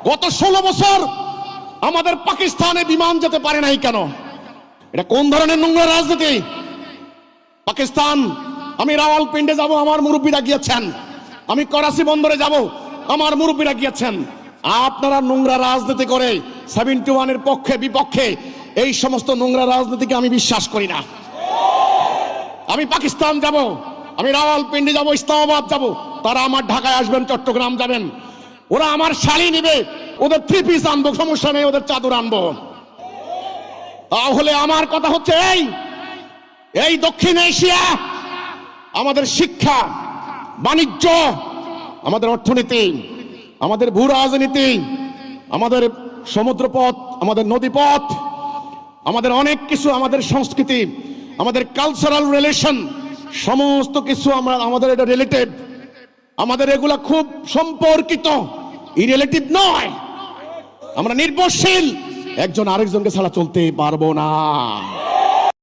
গত 16 বছর আমাদের পাকিস্তানে বিমান যেতে পারে নাই কেন? এটা কোন ধরনের নোংরা রাজনীতি? পাকিস্তান, আমি রাওয়ালপিন্ডি যাব, আমার মুরব্বীরা গিয়েছেন। আমি করাচি বন্দরে যাব, আমার মুরব্বীরা গিয়েছেন। আপনারা নোংরা রাজনীতি করে 71 এর পক্ষে বিপক্ষে, এই সমস্ত নোংরা রাজনীতিকে আমি বিশ্বাস করি না। আমি পাকিস্তান যাব, আমি রাওয়ালপিন্ডি যাব, ইসলামাবাদ যাব, তারা আমার ঢাকায় আসবেন, চট্টগ্রাম যাবেন, ওরা আমার শাড়ি নিবে, ওদের 3 পিস আনবো, সমস্যা নেই, ওদের চাদর আনবো। তাহলে আমার কথা হচ্ছে এই দক্ষিণ এশিয়া, আমাদের শিক্ষা, বাণিজ্য, আমাদের অর্থনীতি, আমাদের ভূ রাজনীতি, আমাদের সমুদ্রপথ, আমাদের নদীপথ, আমাদের অনেক কিছু, আমাদের সংস্কৃতি, আমাদের কালচারাল রিলেশন, সমস্ত কিছু আমাদের এটা রিলেটিভ, আমাদের এগুলা খুব সম্পর্কিত, ইরিলেটিভ নয়। আমরা নির্ভরশীল, একজন আরেকজনকে ছাড়া চলতে পারবো না।